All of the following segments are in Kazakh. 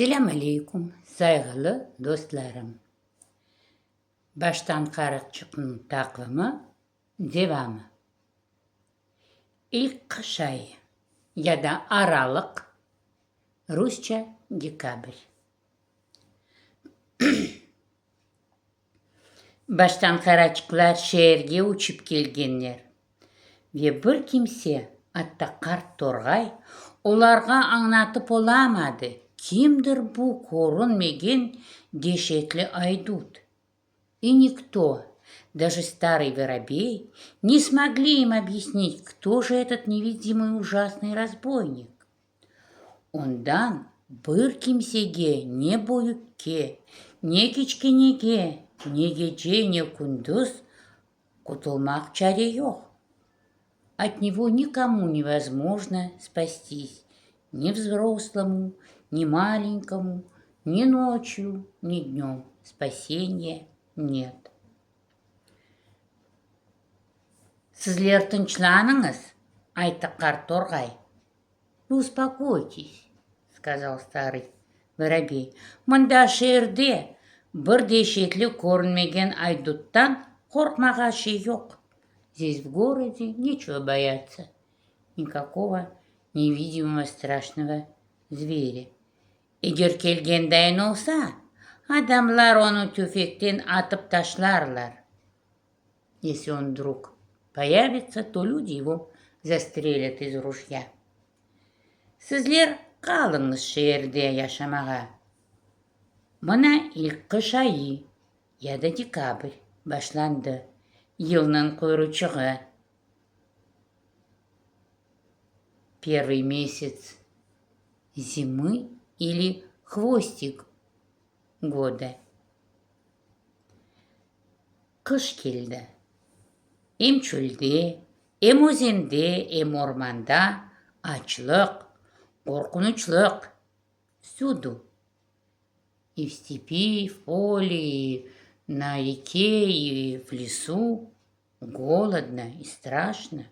Selam aleykum, saygılı dostlarım. Baştan Karıkçık'ın takvimi devamı. İlk kış ayı ya da Aralık, Rusça dekabr. Baştan Karıkçıklar şehirge uçup kelgenler. Ve bir kimse, hatta Kart Torgay, onlarga anlatıp olamadı. Kimdir bu görünmеген дешетli айдут? И никто, даже старый воробей, не смогли им объяснить, кто же этот невидимый ужасный разбойник. Ondan bir kimsege ne boyukke, ne kichkinege, ne gece, ne kunduz kurtulmak çare yok. От него никому невозможно спастись, ни взрослому, ни маленькому, ни ночью, ни днем. Спасения нет. Sizler тынчланыңыз, айтты Карт Торгай. Успокойтесь, сказал старый воробей. Мында шерде бір дешетлі көрінмеген айдуттан қорқмағашы жоқ. Здесь в городе нечего бояться. Никакого невидимого страшного зверя. Егер келген дайын olsa, адамлар onu tüfekten atıp taşlarlar. Если он вдруг появится, то люди его застрелят из ружья. Sizler kalыңыз şehirde yaşamağa. Mına ilk kış ayı ya da dekabr başlandı. Yılның куйручугы. Первый месяц зимы или хвостик года. Kış келді. Hem çölde, hem özende, hem ormanda açlık, korkunçluk. Всюду. И в степи, и в поле, и на реке, и в лесу. Голодно и страшно.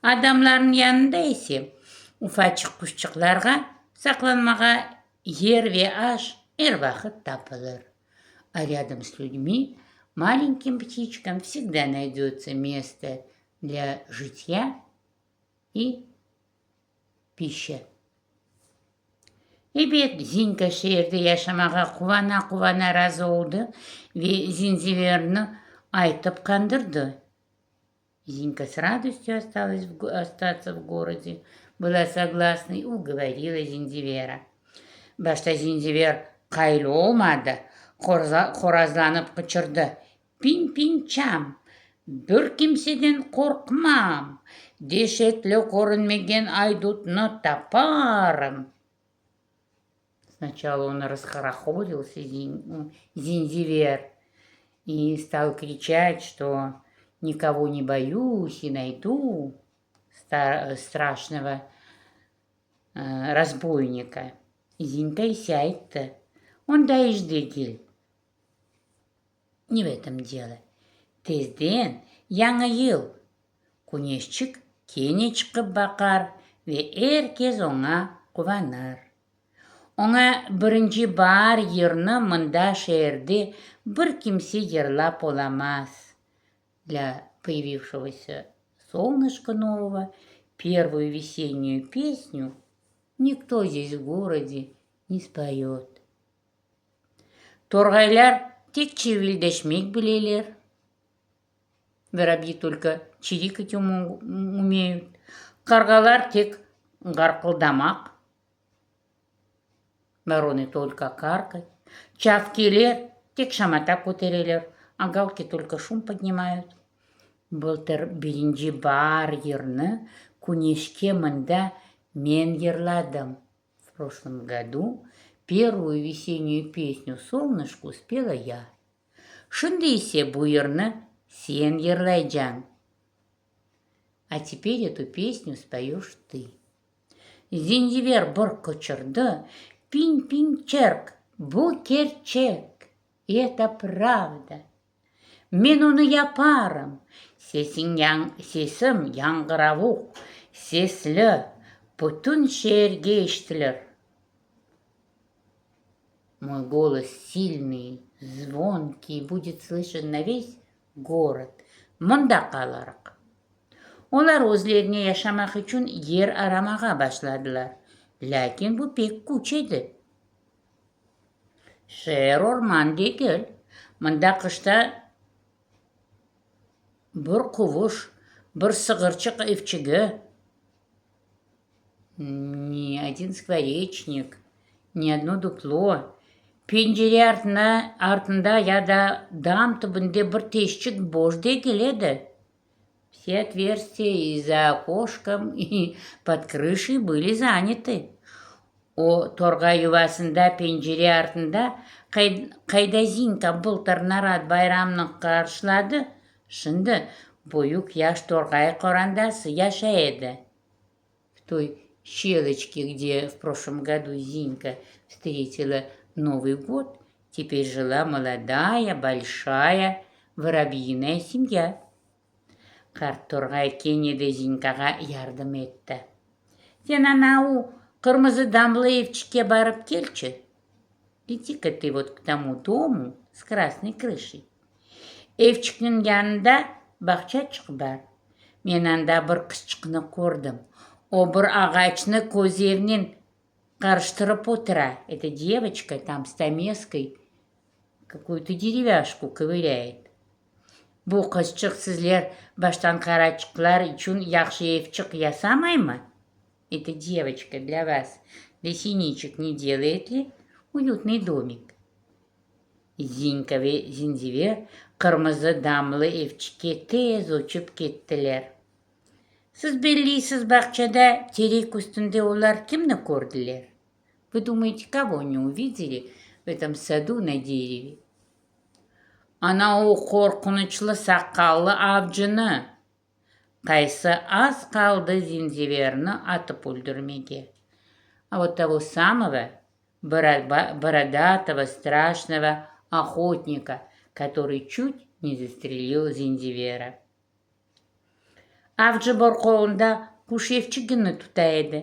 Адамлардың yanında ise ufacık kuşçuklarga saklanmağa yer ve аш her vakit tapılır. А рядом с людьми маленьким птичкам всегда найдется место для житья и пищи. Evet, Zinka şehirde yaşamağa kuvana razı oldu ve Zinziverini айтып кандырды. Зинка с радостью остаться в городе, была согласна и уговорила Зинзивера. Башта Зинзивер қайлы olmadı, хоразланып қычырды. Пин-пинчам, bir kimseden korkmam, дешетлі көрінмеген айдутны тапарым. Сначала он расхорохорился, Зинзивер, и стал кричать, что никого не боюсь и найду страшного разбойника. Зинка и сядь-то, он да ижди кел. Не в этом дело. Тезден яңа yıl, Күнешчик кене чықып бақар ve herkes ona куванар. Ona birinci бар yerine мында şehirde bir kimse yерлап olamaz. Для появившегося солнышка нового первую весеннюю песню никто здесь в городе не споет. Торгайлар тек чевильдешмек білелер. Воробьи только чирикать умеют. Каргалар тек гаркылдамақ. Вороны только каркать. Чавкилер тек шамата көтерелер. А галки только шум поднимают. Былтыр биринчи бар ерні Күнешке мында мен ерладым. В прошлом году первую весеннюю песню солнышку спела я. Шынды есе бұ ерні сен ерлайжан. А теперь эту песню споешь ты. Зинзивер бір кычырды. Пин-пин-черк, бұ керчек. И это правда. Мен оны япарым. Сесім яңғыравуқ, сеслі, бүтін шерге ештілер. Мой голос сильный, звонкий, будет слышен на весь город. Монда қаларық. Олар өзлеріне яшамақ үшін ер арамаға башладылар. Ләкин bu pek күч еді. Шер орман дегіл. Мында қышта бір құвыш, бір сығырчық evчігі, ни один скворечник, ни одно дупло. Пенжере артында яда дам түбінде бір тесчік божде келеді. Все отверстия и за окошком, и под крышей были заняты. О торғай ювасында пенжере артында қайда Зинка былтыр нарад байрамны қаршылады, шынды бойук яш торғай қорандасы яшайды. В той щелочке, где в прошлом году Зинка встретила Новый год, теперь жила молодая, большая воробьиная семья. Қарт торғай кенеде Зинкаға ярдым етті. Сен анау қырмызы дамлы evчікке барып келші. Иди-ка ты вот к тому дому с красной крышей. Evчіктің янында бақчачық бар. Мен анда бір қысчықны көрдім. О бір ағачны көзевнен қарыштырып отыра. Эта девочка там с томеской какую-то деревяшку ковыряет. Бұл қысчық сізлер баштан қарачықлар үшін яқшы evчік ясамай ма? Эта девочка для вас, для синичек, не делает ли уютный домик? Зинка ве Зинзивер қырмызы дамлы evчікке тез ұшып кеттілер. Сіз белгісіз бақчада терек үстінде олар кімні көрділер? Вы думаете, кого не увидели в этом саду на дереве? Анау қорқынычлы сақаллы авжыны. Қайсы аз қалды Зинзиверні атып өлдірмеге. А вот того самого бородатого страшного охотника, который чуть не застрелил Зинзивера. Avcı bir қолында kuş evчігіні tutaydı.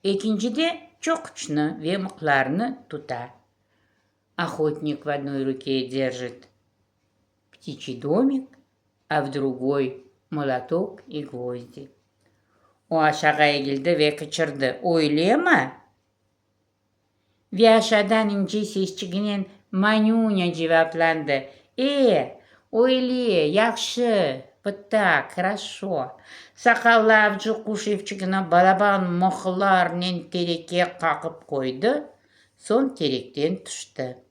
Екінші де чоқчны ve мықларны тута. Охотник в одной руке держит птичий домик, а в другой молоток и гвозди. O aşağıya geldi ve kaçırdı. Öyle mi? Ve aşağıdan ince sesçiginin Manunya cevaplandı. Öyle, yaxşı, вот так, хорошо. Сақаллы авжы құш evчігіні балабан мұқылармен терекке қақып қойды, сон теректен түшті.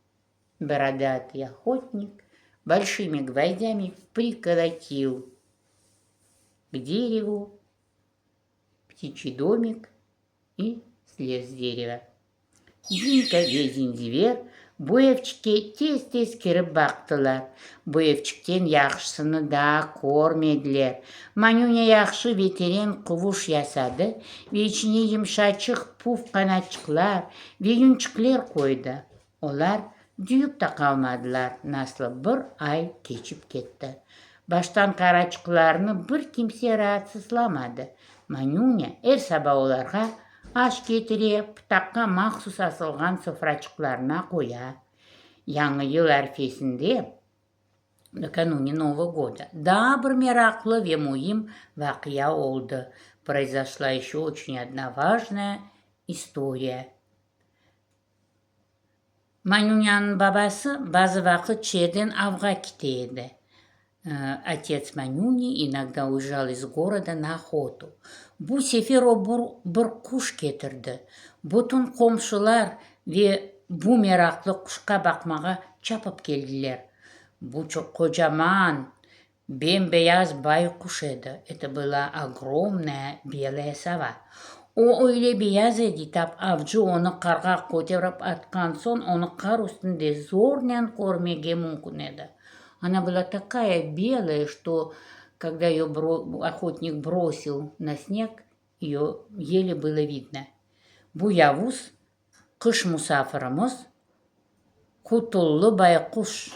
Бородатый охотник большими гвоздями приколотил к дереву птичий домик и слез с дерева. Зинка ve Зинзивер bu evчікке тез-тез кіріп бақтылар. Bu evчіктен яқшысыны да көрмеділер. Манюня яқшы ветерен құвуш ясады, ve içine yumşacık puf kanatçıklar ve yünçükler koydu. Олар дүйіп та қалмадылар. Наслы бір ай кечіп кетті. Баштан қарачықларыны бір kimse rahatsızlamadı. Манюня саба оларға аш кетіре пытаққа мақсус асылған сыфрачықларына қоя. Яңы ел әрфесінде, накануне Нового года, да бір мерақлы ve muhim вақия oldu. Произошла еще очень одна важная история. Манюняның бабасы bazı вақыт жерден авға кетеді. Отец Манюни иногда уезжал из города на охоту. Bu sefer o bir kuş getirdi. Bütün komşular ve bu meraklı kuşka bakmağa çapıp geldiler. Bu çok kocaman, bembeyaz baykuş edi. Это была огромная белая сова. O öyle beyaz edi, tap avcı onu karga koterip atkan son onu kar üstünde zorla görmege mümkün edi. Она была такая белая, что когда ее охотник бросил на снег, ее еле было видно. Bu Yavuz, kış musafirimiz, Kutullu baykuş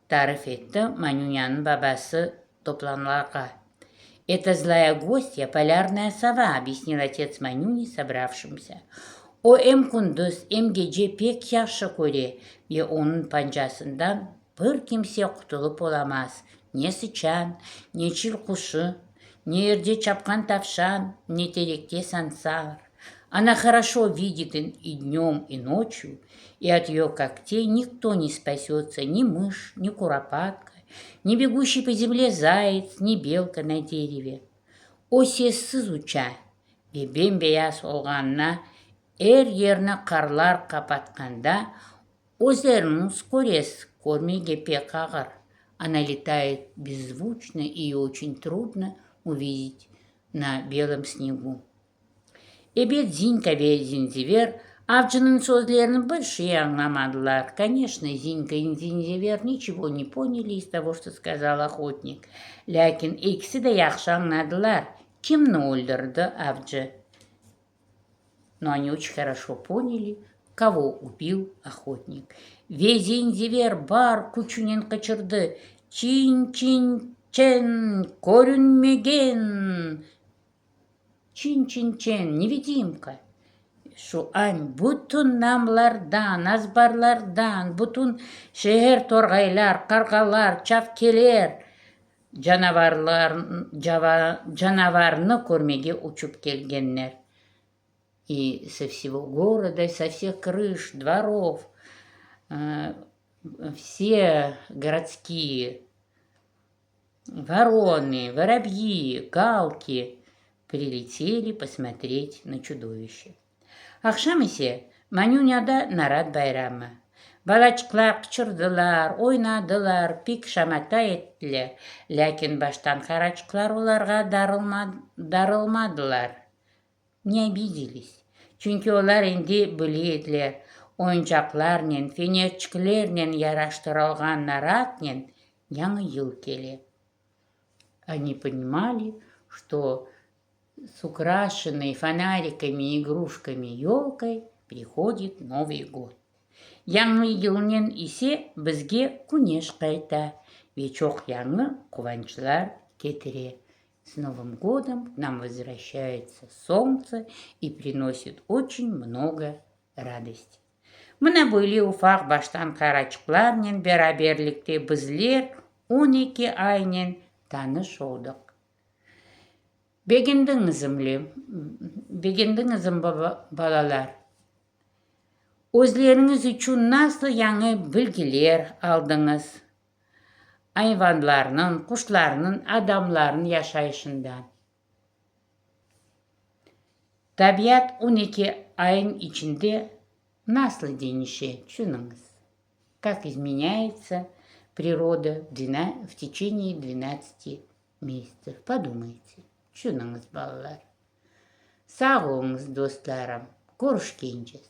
tarif etti Манюняның babası toplananlara. Это злая гостья, полярная сова, объяснил отец Манюни собравшимся. O hem kunduz hem gece pek yaxşı köre ve onun pancasından bir kimse kutulup olamaz. Ne sıçan, ne çil kuşu, ne yerde çapкан tavşan, не теrekte сансар. Она хорошо видит и днем, и ночью, и от ее когтей никто не спасется, ни мышь, ни куропатка, ни бегущий по земле заяц, ни белка на дереве. O sessiz uçar ve bembeyaz olğanına er yerine karlar kapatkanda озернус корес кормиге пекагар. Она летает беззвучно и ее очень трудно увидеть на белом снегу. Ebed Зинька ve Зинзивер avcının sözlerini bir şey anlamadılar. Конечно, Зинька и Зинзивер ничего не поняли из того, что сказал охотник. Lakin ikisi de yaxşı anladılar. Kimni öldürdü avcı? Но они очень хорошо поняли, кого убил охотник. Зинзивер бар күчүнен кычырды. Чин-чин-чен, көрүнмеген. Чин-чин-чен, невидимка. Şu an bütün namlardan, azbarlardan, bütün şehir torgaylar, kargalar, çavkeler canavarını көрмеге uçup gelgenler. И со всего города, со всех крыш, дворов, все городские вороны, воробьи, галки прилетели посмотреть на чудовище. Akşam ise Manyunya'da Narat Bayramı. Balaçıklar kıçırdılar, oynadılar, pek şamata ettiler. Lakin baştan karaçıklar olarga darılmadılar. Не обиделись. Çünkü onlar indi biliydiler. Oyuncaklarla, fenerçiklerle yaraştırılgan Narat'la Яңы yıl келе. Они понимали, что с украшенной фонариками и игрушками елкой приходит Новый год. Яңы yılнен ise бізге күнеш қайта ve çok яңы кубанчлар кетире. С Новым годом к нам возвращается солнце и приносит очень много радости. Мына были уфак баштан карачыклармен бераберликте bizler 12 aynen tanış olduk. Begindinizim balalar. Özleriniz için nasıl yanı bilgiler aldınız? Hayvanlarının, kuşlarının, adamların yaşayışından. Tabiat 12 ayın içinde nasıl değişiyor? Düşününüz. Как изменяется природа в течение 12 месяцев. Подумайте. Düşününüz balalar. Sağ olunuz dostlarım. Görüşkенчес.